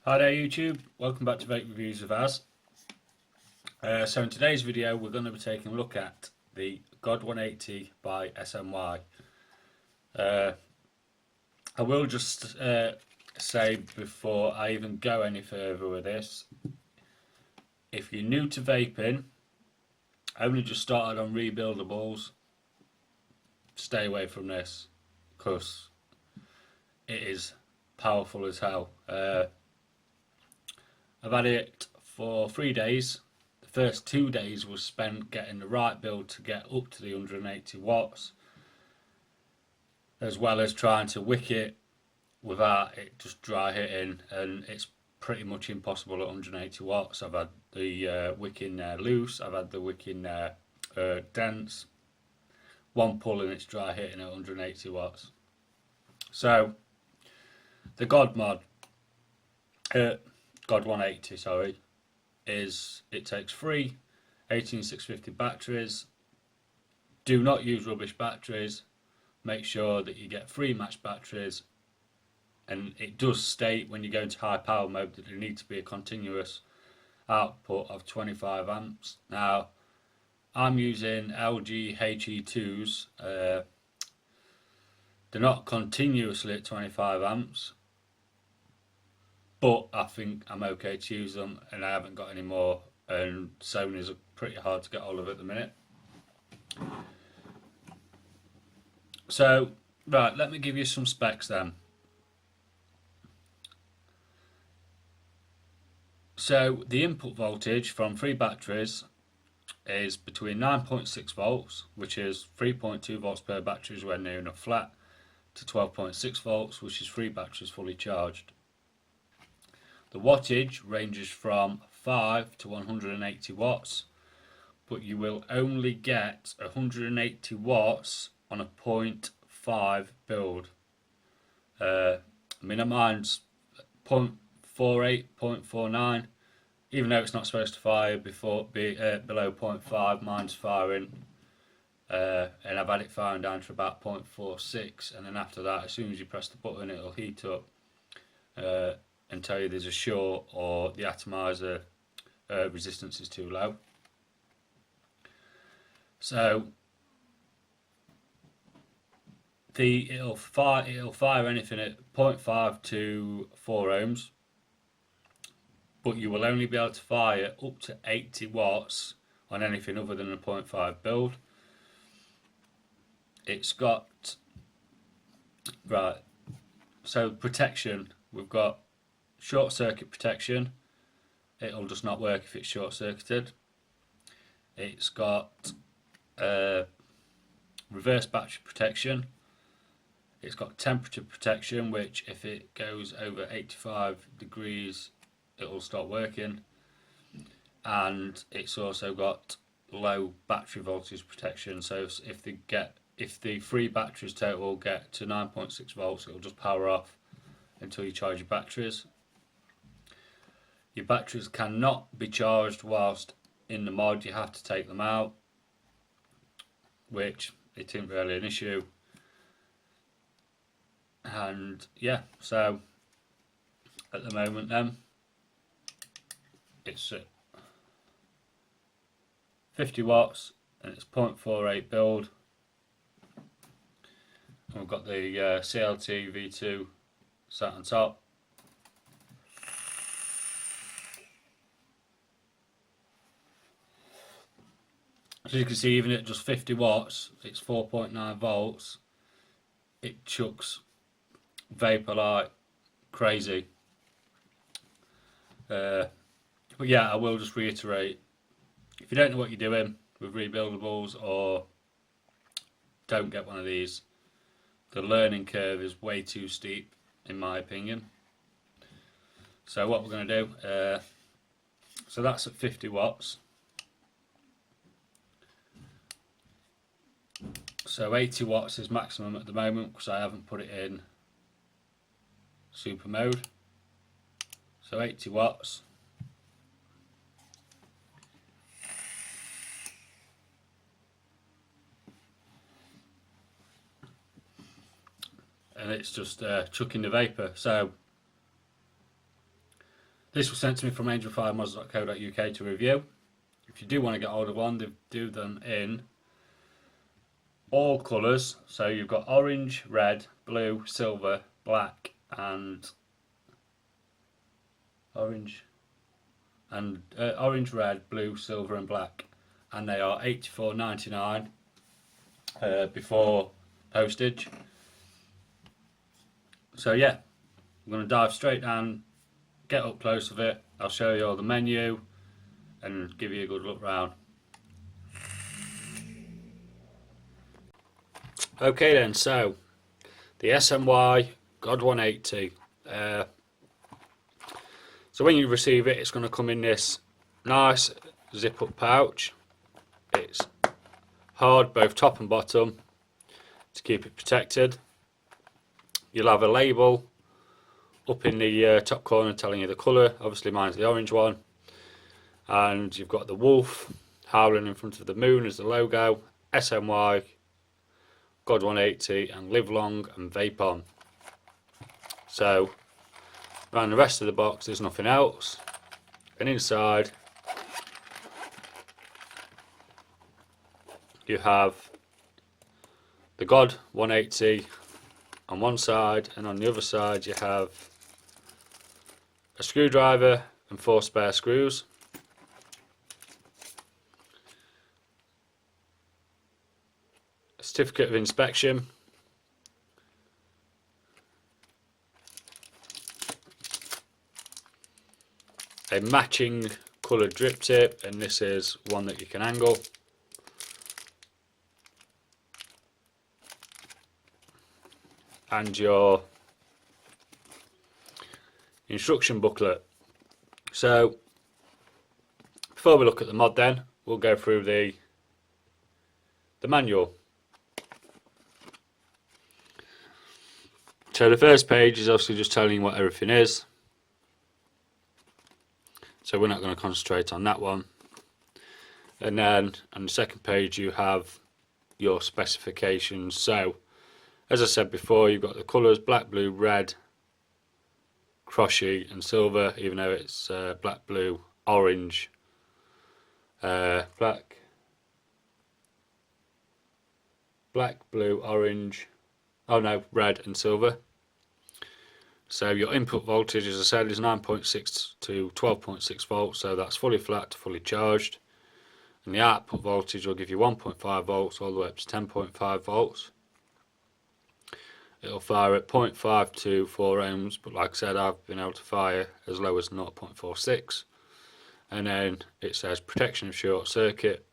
Hi there YouTube, welcome back to Vape Reviews with Az. So in today's video we're going to be taking a look at the God 180 by SMY. I will just say before I even go any further with this, if you're new to vaping, only just started on rebuildables, stay away from this because it is powerful as hell. I've had it for 3 days. The first 2 days was spent getting the right build to get up to the 180 watts, as well as trying to wick it without it just dry hitting, and it's pretty much impossible at 180 watts. I've had the wicking loose, I've had the wicking dense, one pull and it's dry hitting at 180 watts. So the God mod, God 180, sorry, is it takes 3 18650 batteries. Do not use rubbish batteries. Make sure that you get 3 matched batteries, and it does state when you go into high power mode that there needs to be a continuous output of 25 amps. Now I'm using LG HE2s. They're not continuously at 25 amps, but I think I'm okay to use them, and I haven't got any more, and Sony's are pretty hard to get hold of at the minute. So right, let me give you some specs then. So the input voltage from 3 batteries is between 9.6 volts, which is 3.2 volts per batteries when near enough flat, to 12.6 volts, which is 3 batteries fully charged. The wattage ranges from 5 to 180 watts, but you will only get 180 watts on a 0.5 build. I mean, mine's 0.48, 0.49, even though it's not supposed to fire below 0.5, mine's firing, and I've had it firing down to about 0.46, and then after that, as soon as you press the button, it'll heat up and tell you there's a short or the atomizer resistance is too low. So it'll fire anything at 0.5 to 4 ohms, but you will only be able to fire up to 80 watts on anything other than a 0.5 build. It's got, right, so protection, we've got short circuit protection. It'll just not work if it's short circuited. It's got reverse battery protection. It's got temperature protection, which if it goes over 85 degrees it'll stop working, and it's also got low battery voltage protection. So if the 3 batteries total get to 9.6 volts, it'll just power off until you charge your batteries. Your batteries cannot be charged whilst in the mod, you have to take them out, which it isn't really an issue. And yeah, so at the moment then it's at 50 watts and it's 0.48 build, and we've got the CLT V2 sat on top. As you can see, even at just 50 watts, it's 4.9 volts. It chucks vapor like crazy. But yeah, I will just reiterate, if you don't know what you're doing with rebuildables, or don't get one of these, the learning curve is way too steep in my opinion. So what we're going to do, so that's at 50 watts. So 80 watts is maximum at the moment because I haven't put it in super mode. So 80 watts. And it's just chucking the vapor. So This was sent to me from angelfiremods.co.uk to review. If you do want to get hold of one, they do them in all colours. So you've got orange, red, blue, silver, black, and orange, red, blue, silver, and black, and they are £84.99 before postage. So yeah, I'm going to dive straight down, get up close with it. I'll show you all the menu and give you a good look round. Okay then, so the SMY God 180. So when you receive it, it's going to come in this nice zip up pouch. It's hard both top and bottom to keep it protected. You'll have a label up in the top corner telling you the colour. Obviously mine's the orange one. And you've got the wolf howling in front of the moon as the logo. SMY God 180 and live long and vape on. So around the rest of the box there's nothing else, and inside you have the God 180 on one side, and on the other side you have a screwdriver and 4 spare screws. A certificate of inspection. A matching coloured drip tip, and this is one that you can angle. And your instruction booklet. So before we look at the mod then, we'll go through the manual. So the first page is obviously just telling you what everything is. So we're not going to concentrate on that one. And then on the second page you have your specifications. So as I said before, you've got the colours black, blue, red, crochet and silver, even though it's black, blue, orange, black, blue, orange, oh no, red and silver. So your input voltage, as I said, is 9.6 to 12.6 volts, so that's fully flat to fully charged. And the output voltage will give you 1.5 volts all the way up to 10.5 volts. It'll fire at 0.5 to 4 ohms, but like I said, I've been able to fire as low as 0.46. And then it says protection of short circuit.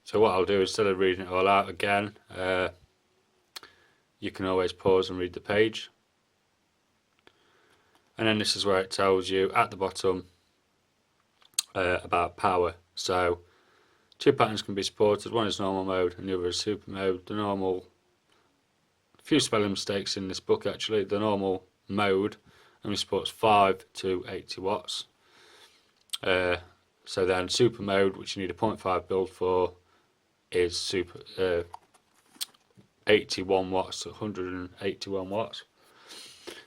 So what I'll do, instead of reading it all out again, you can always pause and read the page. And then this is where it tells you at the bottom about power. So 2 patterns can be supported. One is normal mode and the other is super mode. The normal, a few spelling mistakes in this book actually. The normal mode only supports 5 to 80 watts. So then super mode, which you need a 0.5 build for, is super 81 watts to 181 watts.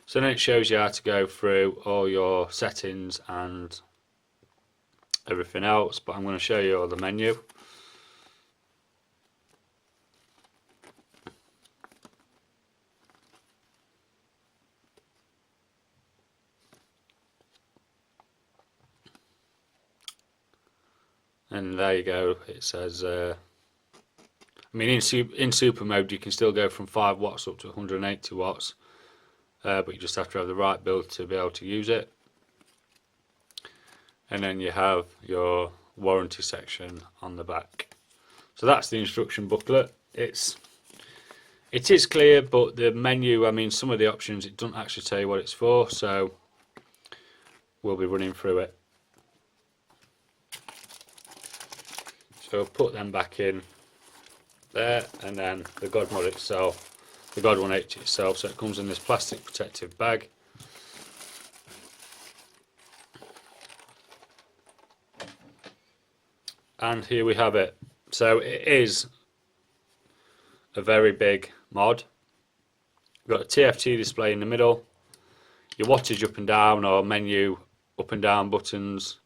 So then it shows you how to go through all your settings and everything else, but I'm going to show you all the menu. And there you go, it says I mean in super mode you can still go from 5 watts up to 180 watts. But you just have to have the right build to be able to use it. And then you have your warranty section on the back. So that's the instruction booklet. It is clear, but the menu, I mean some of the options it doesn't actually tell you what it's for, so we'll be running through it. So I'll put them back in there, and then the God mod itself, the God 180 itself, so it comes in this plastic protective bag. And here we have it. So it is a very big mod. You've got a TFT display in the middle. your wattage up and down or menu up and down buttons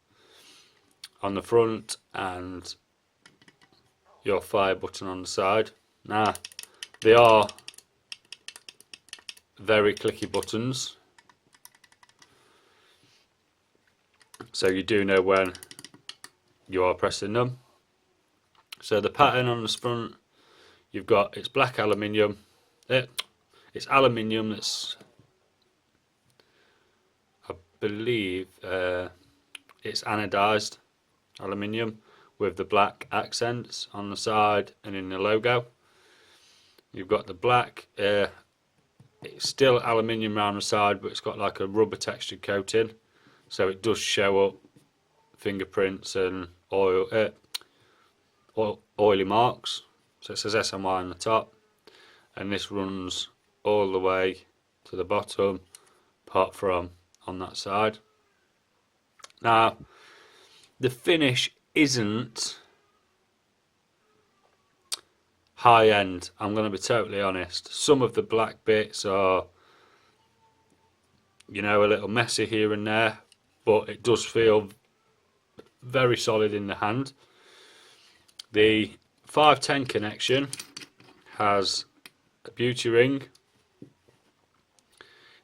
on the front, and your fire button on the side. Now, they are very clicky buttons, so you do know when you are pressing them. So the pattern on the front, you've got, it's black aluminium. It's aluminium that's, I believe, it's anodized aluminium with the black accents on the side and in the logo. You've got the black, it's still aluminium around the side, but it's got like a rubber textured coating, so it does show up fingerprints and oily marks. So it says SMY on the top, and this runs all the way to the bottom, apart from on that side. Now, the finish isn't high end, I'm going to be totally honest. Some of the black bits are, you know, a little messy here and there, but it does feel very solid in the hand. The 510 connection has a beauty ring.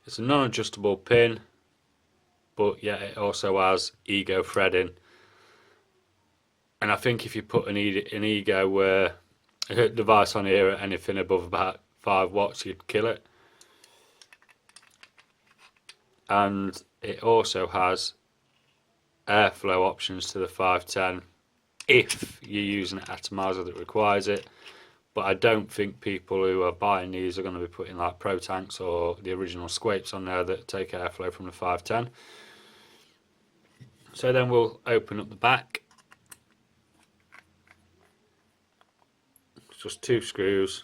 It's a non-adjustable pin, but yet it also has ego threading. And I think if you put an ego device on here at anything above about 5 watts, you'd kill it. And it also has airflow options to the 510 if you're using an atomizer that requires it. But I don't think people who are buying these are going to be putting like Pro Tanks or the original Squapes on there that take airflow from the 510. So then we'll open up the back. It's just 2 screws.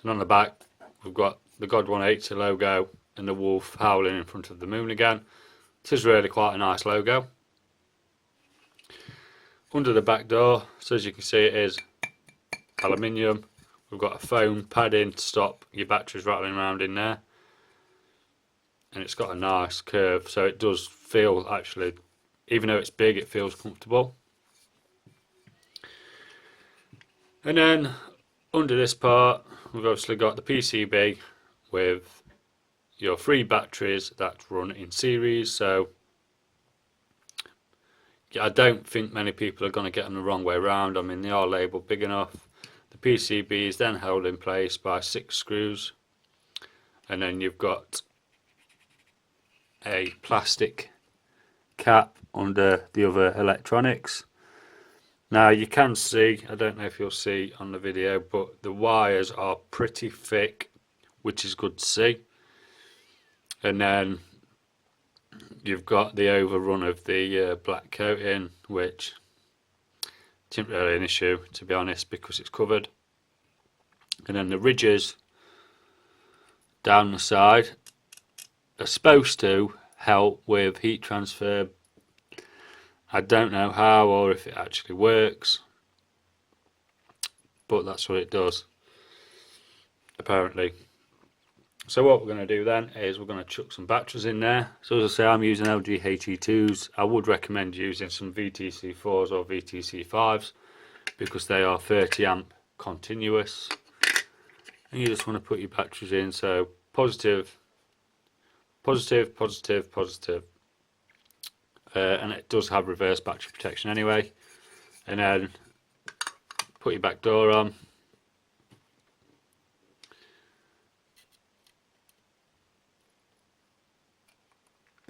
And on the back we've got the God 180 logo and the wolf howling in front of the moon again. It is really quite a nice logo. Under the back door, so as you can see, it is aluminium. We've got a foam padding to stop your batteries rattling around in there. And it's got a nice curve, so it does feel, actually, even though it's big, it feels comfortable. And then under this part, we've obviously got the PCB with your 3 batteries that run in series. So yeah, I don't think many people are going to get them the wrong way around. I mean, they are labelled big enough. The PCB is then held in place by 6 screws, and then you've got a plastic cap under the other electronics. Now you can see, I don't know if you'll see on the video, but the wires are pretty thick, which is good to see. And then you've got the overrun of the black coating, which isn't really an issue, to be honest, because it's covered. And then the ridges down the side are supposed to help with heat transfer. I don't know how or if it actually works, but that's what it does, apparently. So what we're going to do then is we're going to chuck some batteries in there. So as I say, I'm using LG HE2s. I would recommend using some VTC4s or VTC5s because they are 30 amp continuous. And you just want to put your batteries in, so positive, positive, positive, positive. And it does have reverse battery protection anyway. And then put your back door on.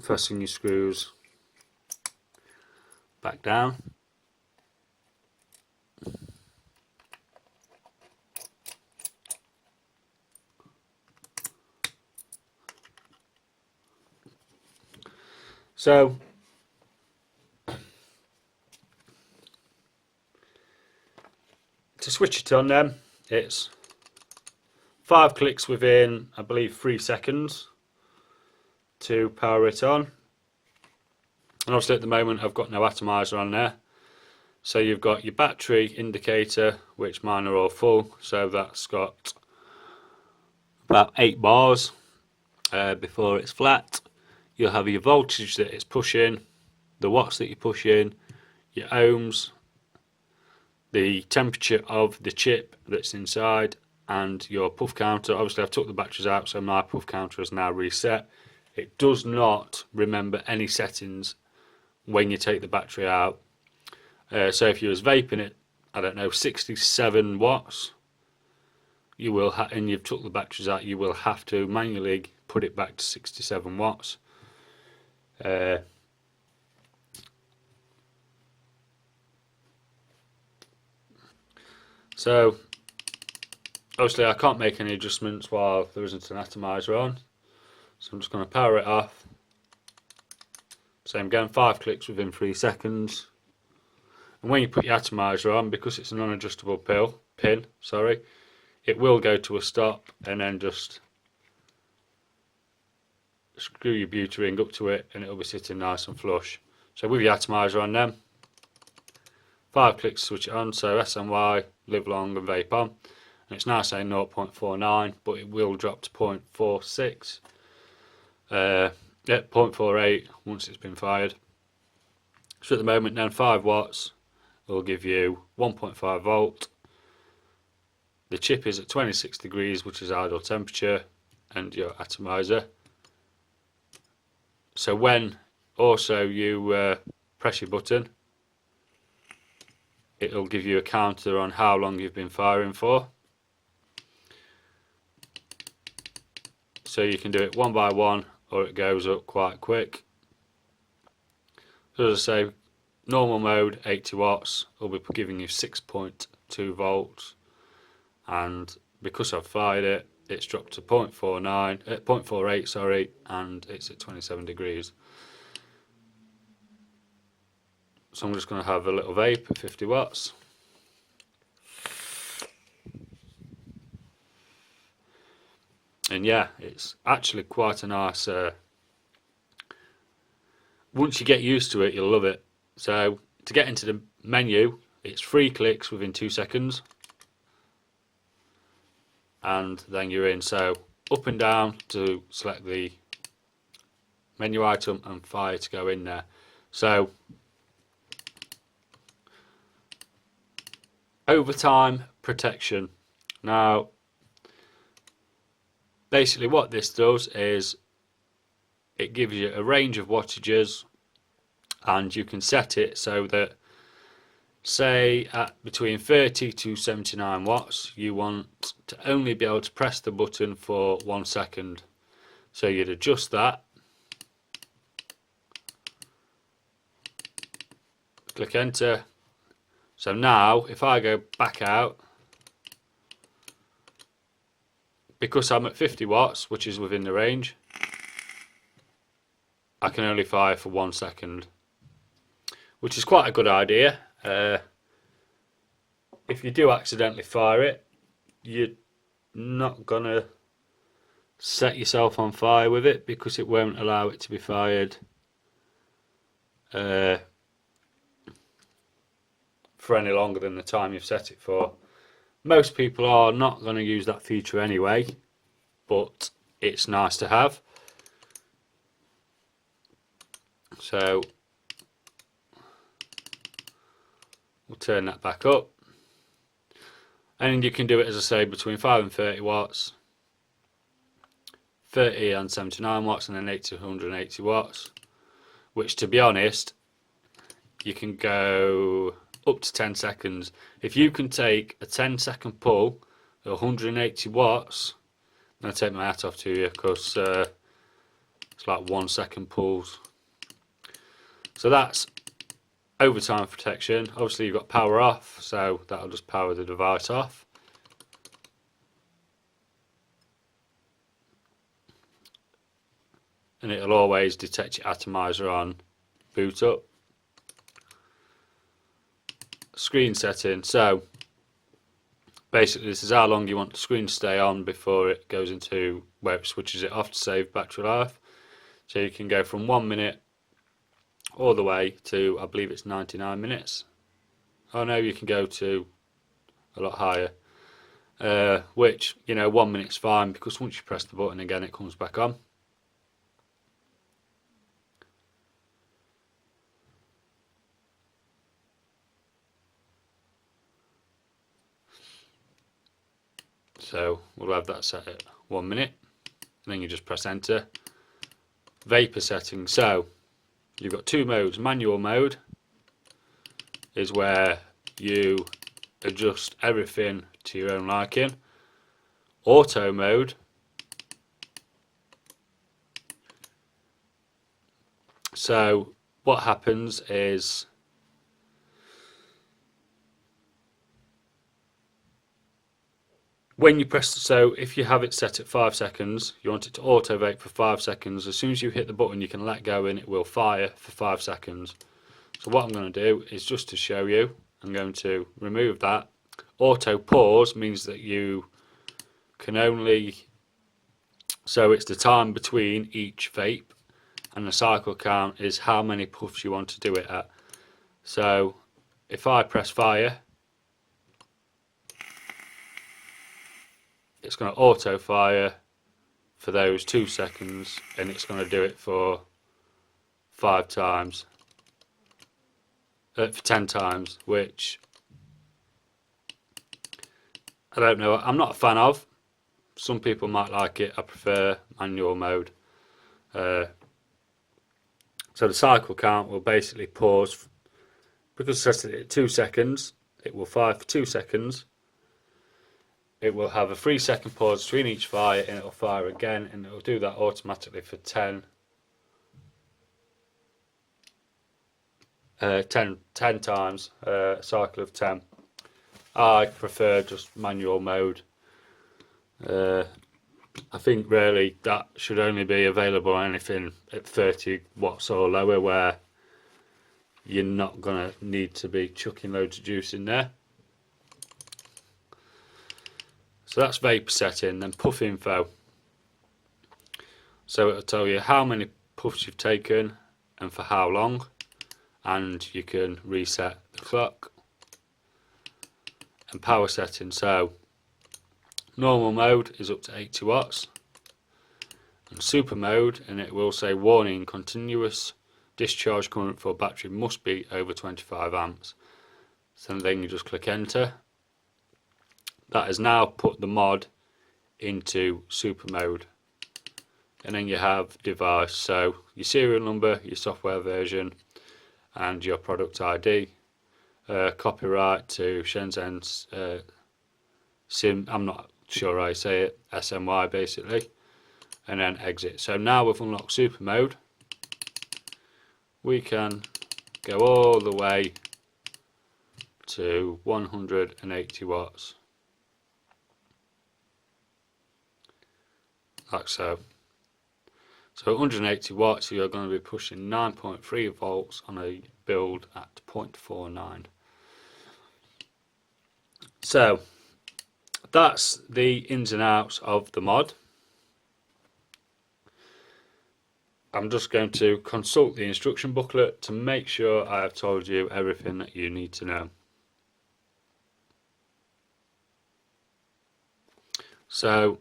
Fasten your screws back down. So to switch it on then, it's 5 clicks within, I believe, 3 seconds to power it on. And obviously at the moment I've got no atomizer on there, So you've got your battery indicator, which mine are all full, so that's got about 8 bars before it's flat. You'll have your voltage that it's pushing, the watts that you push in, your ohms, the temperature of the chip that's inside, and your puff counter. Obviously I've took the batteries out, so my puff counter is now reset. It does not remember any settings when you take the battery out. So if you was vaping it, I don't know, 67 watts, you will and you've took the batteries out, you will have to manually put it back to 67 watts. So obviously I can't make any adjustments while there isn't an atomizer on, so I'm just going to power it off. Same again, 5 clicks within 3 seconds. And when you put your atomizer on, because it's a non-adjustable pin, it will go to a stop and then just screw your beauty ring up to it and it'll be sitting nice and flush. So with your atomizer on then, 5 clicks to switch it on, so SMY, live long and vape on. And it's now saying 0.49, but it will drop to 0.46, 0.48 once it's been fired. So at the moment then 5 watts will give you 1.5 volt. The chip is at 26 degrees, which is idle temperature, and your atomizer. So when also you press your button, it'll give you a counter on how long you've been firing for. So you can do it one by one, or it goes up quite quick. So as I say, normal mode 80 watts will be giving you 6.2 volts, and because I've fired it, it's dropped to 0.48, and it's at 27 degrees. So I'm just going to have a little vape at 50 watts. And yeah, it's actually quite a nice, once you get used to it, you'll love it. So to get into the menu, it's 3 clicks within 2 seconds. And then you're in. So up and down to select the menu item and fire to go in there. So overtime protection. Now basically what this does is it gives you a range of wattages, and you can set it so that, say at between 30 to 79 watts, you want to only be able to press the button for 1 second. So you'd adjust that, click enter. So now if I go back out, because I'm at 50 watts, which is within the range, I can only fire for 1 second, which is quite a good idea. If you do accidentally fire it, you're not gonna set yourself on fire with it, because it won't allow it to be fired for any longer than the time you've set it for. Most people are not going to use that feature anyway, but it's nice to have. So we'll turn that back up, and you can do it, as I say, between 5 and 30 watts, 30 and 79 watts, and then 80 to 180 watts, which, to be honest, you can go up to 10 seconds. If you can take a 10-second pull at 180 watts, I'm going to take my hat off to you, because it's like 1 second pulls. So that's overtime protection. Obviously you've got power off, so that'll just power the device off. And it'll always detect your atomizer on boot up. Screen setting. So basically this is how long you want the screen to stay on before it goes into where it switches it off to save battery life. So you can go from 1 minute all the way to, I believe it's 99 minutes. Oh no, you can go to a lot higher. Which, 1 minute's fine, because once you press the button again it comes back on. So we'll have that set at 1 minute, and then you just press enter. Vapor settings. So you've got two modes. Manual mode is where you adjust everything to your own liking. Auto mode, so what happens is when you press, so if you have it set at 5 seconds, you want it to auto vape for 5 seconds. As soon as you hit the button, you can let go and it will fire for 5 seconds. So what I'm going to do is, just to show you, I'm going to remove that. Auto pause means that you can only, so it's the time between each vape, and the cycle count is how many puffs you want to do it at. So if I press fire, it's going to auto fire for those 2 seconds, and it's going to do it for 5 times, for 10 times, which I don't know, I'm not a fan of. Some people might like it. I prefer manual mode. So the cycle count will basically pause, because it's set at 2 seconds, it will fire for 2 seconds. It will have a 3-second pause between each fire, and it will fire again, and it will do that automatically for 10 times, a cycle of 10. I prefer just manual mode. I think really that should only be available on anything at 30 watts or lower, where you're not going to need to be chucking loads of juice in there. So that's vapor setting. Then puff info. So it'll tell you how many puffs you've taken and for how long, and you can reset the clock. And power setting. So normal mode is up to 80 watts, and super mode, and it will say warning, continuous discharge current for battery must be over 25 amps. So then you just click enter. That has now put the mod into super mode, and then you have device, so your serial number, your software version, and your product ID. Copyright to Shenzhen's I'm not sure I say it, SMY basically, and then exit. So now we've unlocked super mode. We can go all the way to 180 watts, like so. So 180 watts, you're going to be pushing 9.3 volts on a build at 0.49. So that's the ins and outs of the mod. I'm just going to consult the instruction booklet to make sure I have told you everything that you need to know. So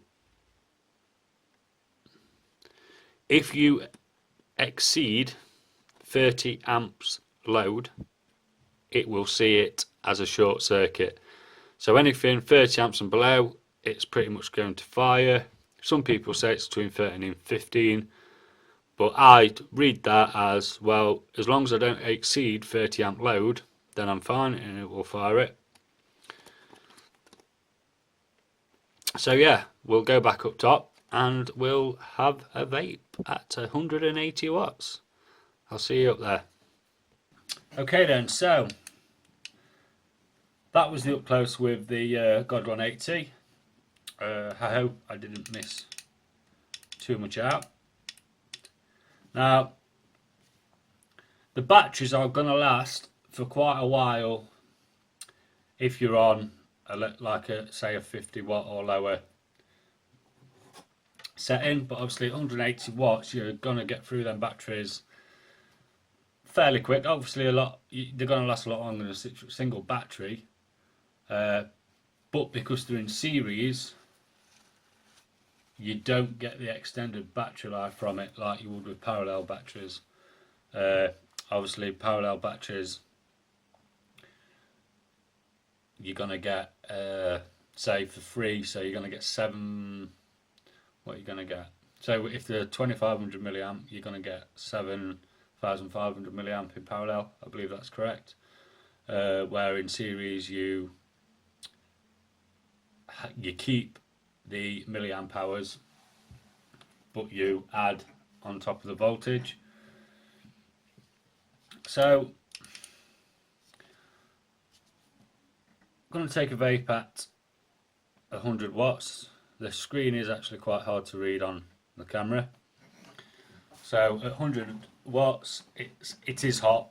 if you exceed 30 amps load, it will see it as a short circuit. So anything 30 amps and below, it's pretty much going to fire. Some people say it's between 13 and 15, but I read that as, well, as long as I don't exceed 30 amp load, then I'm fine and it will fire it. So yeah, we'll go back up top and we'll have a vape at 180 watts. I'll see you up there. Okay then, so that was the up close with the God 180. I hope I didn't miss too much out. Now, the batteries are going to last for quite a while if you're on say a 50 watt or lower setting, but obviously 180 watts, you're going to get through them batteries fairly quick. Obviously, they're going to last a lot longer than a single battery, but because they're in series, you don't get the extended battery life from it like you would with parallel batteries. Obviously, parallel batteries, you're going to get, say for free, so you're going to get 7, what are you going to get? So if they're 2500 milliamp, you're going to get 7500 milliamp in parallel, I believe that's correct. Where in series you keep the milliamp hours, but you add on top of the voltage. So I'm going to take a vape at 100 watts. The screen is actually quite hard to read on the camera. So at 100 watts, it is hot.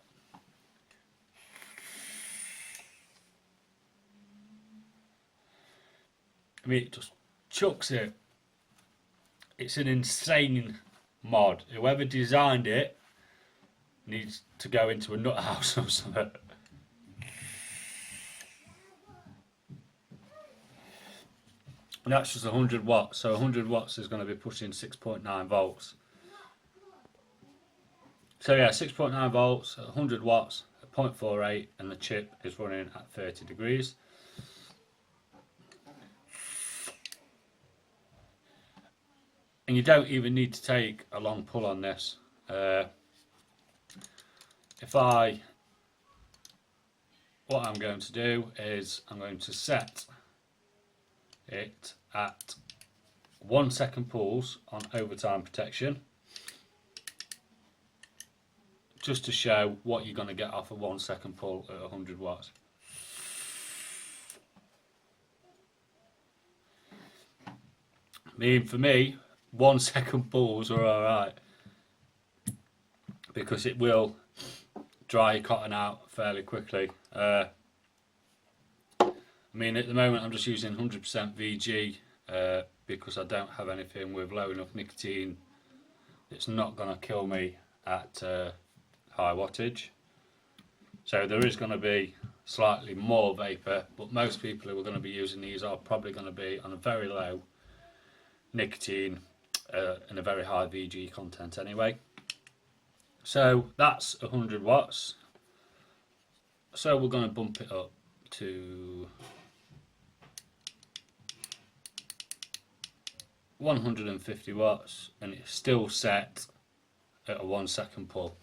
I mean, it just chucks it. It's an insane mod. Whoever designed it needs to go into a nut house or something. And that's just 100 watts. So 100 watts is going to be pushing 6.9 volts. So yeah, 6.9 volts, 100 watts, 0.48, and the chip is running at 30 degrees. And you don't even need to take a long pull on this. What I'm going to do is I'm going to set it at 1 second pulls on overtime protection, just to show what you're going to get off a 1 second pull at 100 watts. I mean, for me, 1 second pulls are alright, because it will dry your cotton out fairly quickly. I mean, at the moment I'm just using 100% VG because I don't have anything with low enough nicotine. It's not going to kill me at high wattage. So there is going to be slightly more vapor, but most people who are going to be using these are probably going to be on a very low nicotine and a very high VG content anyway. So that's 100 watts. So we're going to bump it up to 150 watts, and it's still set at a 1 second pull.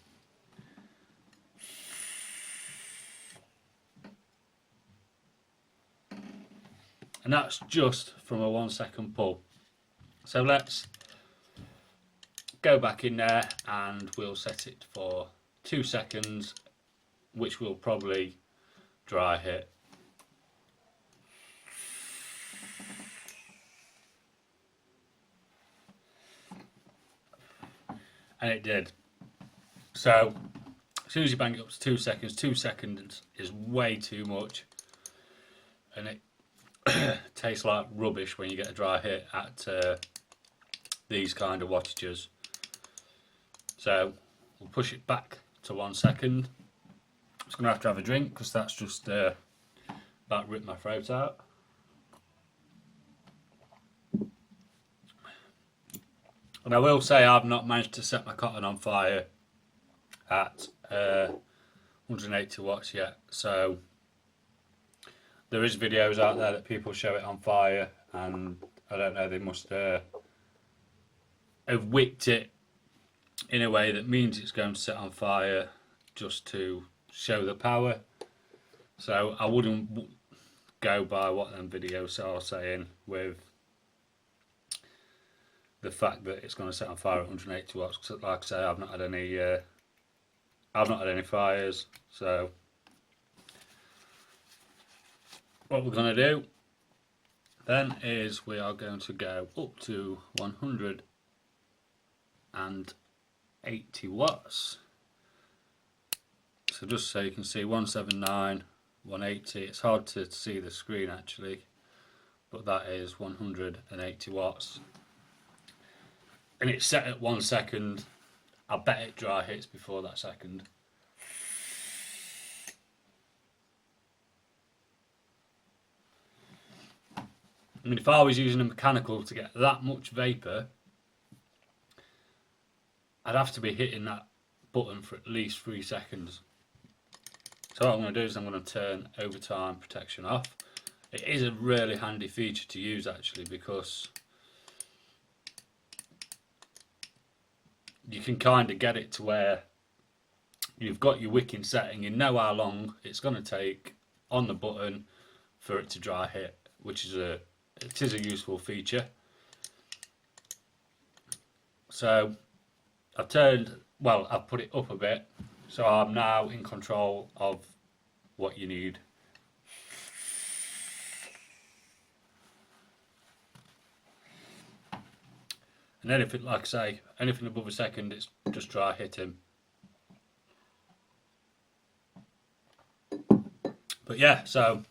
And that's just from a 1 second pull. So let's go back in there and we'll set it for 2 seconds, which will probably dry hit. And it did. So as soon as you bang it up to 2 seconds, 2 seconds is way too much, and it tastes like rubbish when you get a dry hit at these kind of wattages. So we'll push it back to 1 second. I'm just going to have a drink because that's just about ripped my throat out. And I will say I've not managed to set my cotton on fire at 180 watts yet. So there is videos out there that people show it on fire, and I don't know, they must have wicked it in a way that means it's going to set on fire just to show the power. So I wouldn't go by what them videos are saying with the fact that it's going to set on fire at 180 watts. Cause like I say, I've not had any fires. So what we're going to do then is we are going to go up to 180 watts. So just so you can see 179, 180. It's hard to see the screen actually, but that is 180 watts. And it's set at 1 second. I bet it dry hits before that second. I mean, if I was using a mechanical to get that much vapour, I'd have to be hitting that button for at least 3 seconds. So what I'm going to do is I'm going to turn overtime protection off. It is a really handy feature to use actually, because you can kind of get it to where you've got your wicking setting, you know how long it's going to take on the button for it to dry hit, which is a useful feature. So I've put it up a bit, so I'm now in control of what you need. And anything, like I say, anything above a second, it's just dry hitting. But yeah, so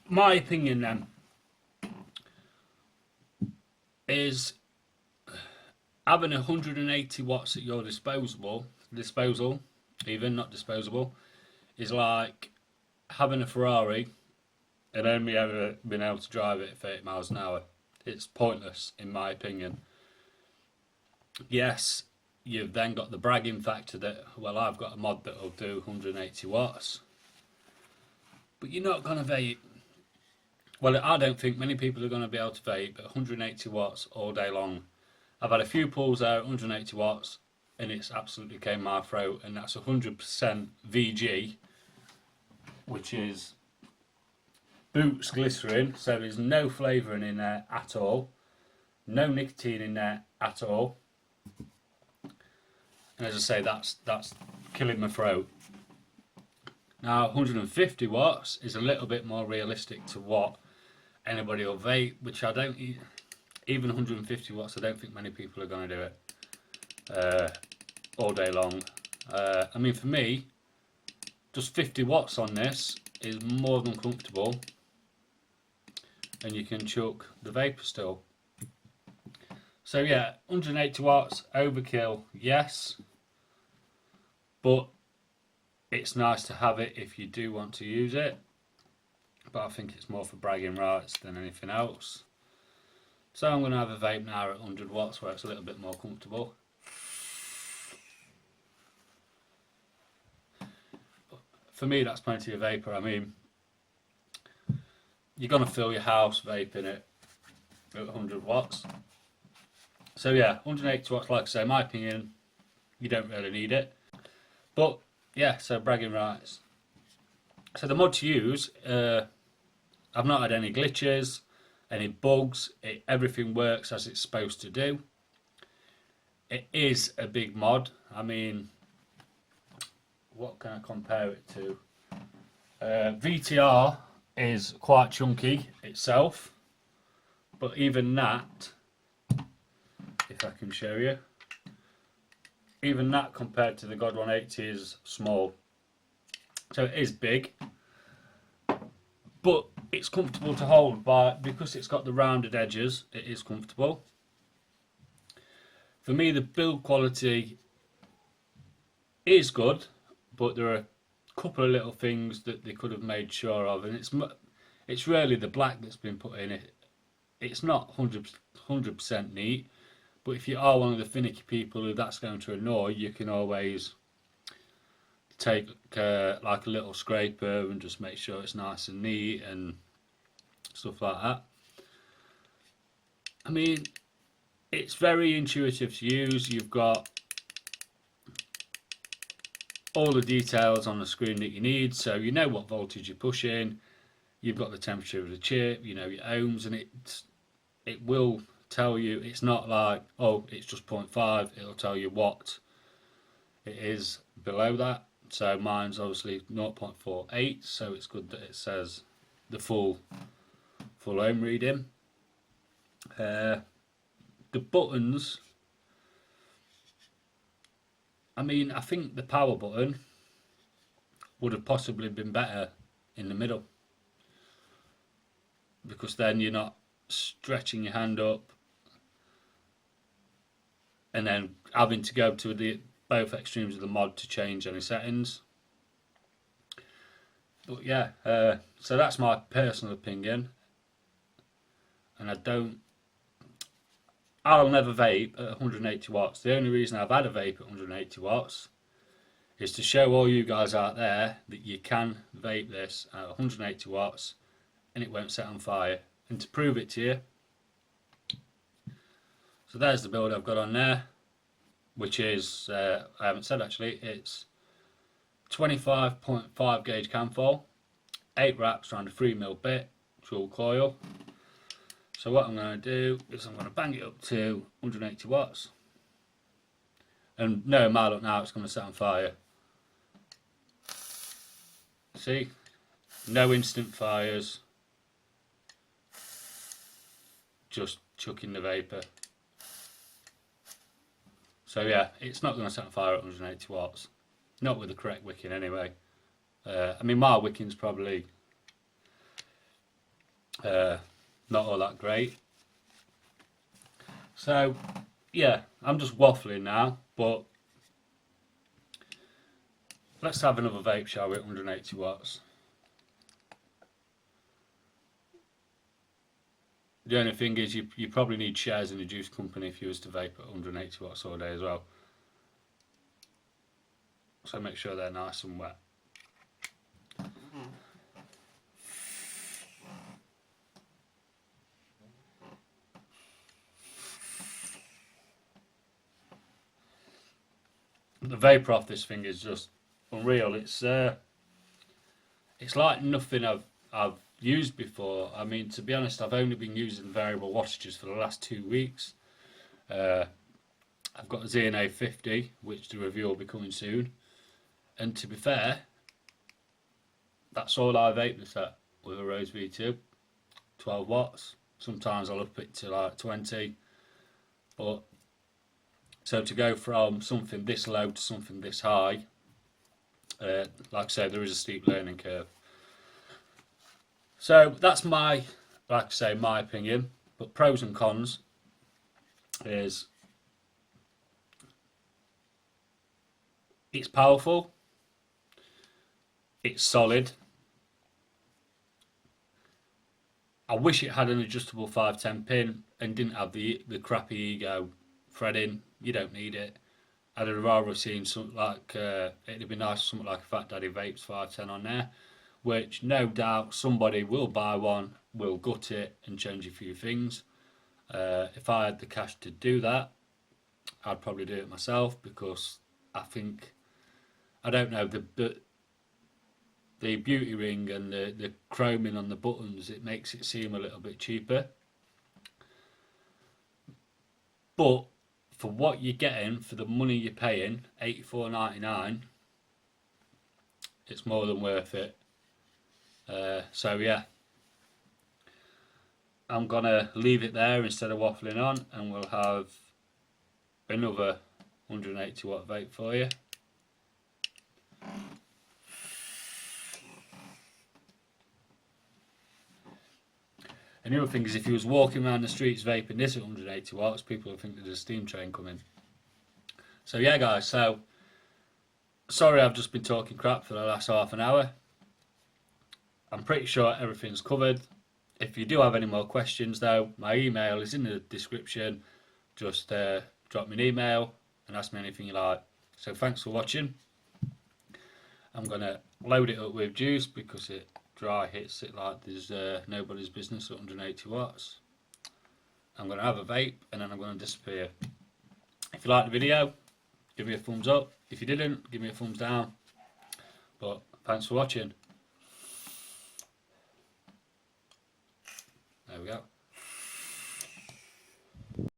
my opinion then is having 180 watts at your disposal, even not disposable, is like having a Ferrari and only ever been able to drive it at 30 miles an hour. It's pointless, in my opinion. Yes, you've then got the bragging factor that, well, I've got a mod that will do 180 watts. But you're not going to vape. Well, I don't think many people are going to be able to vape at 180 watts all day long. I've had a few pulls there at 180 watts and it's absolutely came my throat, and that's 100% VG, which is Boots glycerin, so there's no flavouring in there at all, no nicotine in there at all, and as I say, that's killing my throat. Now 150 watts is a little bit more realistic to what anybody will vape, which I don't, even 150 watts, I don't think many people are going to do it all day long. I mean, for me, just 50 watts on this is more than comfortable, and you can chuck the vapor still. So yeah, 180 watts, overkill, yes, but it's nice to have it if you do want to use it. But I think it's more for bragging rights than anything else. So I'm going to have a vape now at 100 watts where it's a little bit more comfortable. For me, that's plenty of vapour. I mean, you're going to fill your house vaping it at 100 watts. So yeah, 180 watts, like I say, in my opinion, you don't really need it. But yeah, so bragging rights. So the mod to use, I've not had any glitches, any bugs, everything works as it's supposed to do. It is a big mod. I mean, what can I compare it to? VTR is quite chunky itself, but even that, if I can show you, even that compared to the God 180 is small. So it is big, but it's comfortable to hold because it's got the rounded edges. It is comfortable. For me, the build quality is good, but there are a couple of little things that they could have made sure of, and it's really the black that's been put in it. It's not 100% neat, but if you are one of the finicky people who that's going to annoy, you can always take like a little scraper and just make sure it's nice and neat and stuff like that. I mean, it's very intuitive to use. You've got all the details on the screen that you need, so you know what voltage you're pushing, you've got the temperature of the chip, you know your ohms, and it will tell you. It's not like, oh, it's just 0.5, it'll tell you what it is below that. So mine's obviously 0.48, so it's good that it says the full ohm reading. The buttons, I mean, I think the power button would have possibly been better in the middle, because then you're not stretching your hand up and then having to go to both extremes of the mod to change any settings. But yeah, so that's my personal opinion, and I'll never vape at 180 watts. The only reason I've had a vape at 180 watts is to show all you guys out there that you can vape this at 180 watts and it won't set on fire, and to prove it to you. So there's the build I've got on there, which is, I haven't said actually, it's 25.5 gauge canfall, 8 wraps around a 3mm bit, dual coil. So what I'm going to do is I'm going to bang it up to 180 watts. And no matter now, it's going to set on fire. See? No instant fires. Just chucking the vapour. So yeah, it's not going to set on fire at 180 watts. Not with the correct wicking anyway. I mean, my wicking's probably not all that great. So yeah, I'm just waffling now, but let's have another vape, shall we, at 180 watts. The only thing is you probably need shares in a juice company if you was to vape at 180 watts all day as well. So make sure they're nice and wet. The vapour off this thing is just unreal. It's like nothing I've used before. I mean, to be honest, I've only been using variable wattages for the last 2 weeks. I've got a ZNA 50, which the review will be coming soon. And to be fair, that's all I vape this at with a Rose V2, 12 watts. Sometimes I'll up it to like 20. But so to go from something this low to something this high, like I said, there is a steep learning curve. So that's my opinion. But pros and cons is it's powerful, it's solid. I wish it had an adjustable 510 pin and didn't have the crappy ego threading. You don't need it. I'd have rather seen something like it'd be nice, something like a Fat Daddy Vapes 510 on there, which no doubt somebody will buy one, will gut it and change a few things. If I had the cash to do that, I'd probably do it myself, because I think, I don't know, the beauty ring and the chroming on the buttons, it makes it seem a little bit cheaper. But for what you're getting, for the money you're paying, $84.99, it's more than worth it. So yeah, I'm gonna leave it there instead of waffling on, and we'll have another 180 watt vape for you. And the other thing is, if you was walking around the streets vaping this at 180 watts, people would think there's a steam train coming. So yeah guys, so sorry I've just been talking crap for the last half an hour. I'm pretty sure everything's covered. If you do have any more questions though, my email is in the description. Just drop me an email and ask me anything you like. So thanks for watching. I'm going to load it up with juice because it dry hits it like there's nobody's business at 180 watts. I'm going to have a vape and then I'm going to disappear. If you liked the video, give me a thumbs up. If you didn't, give me a thumbs down. But thanks for watching. There we go.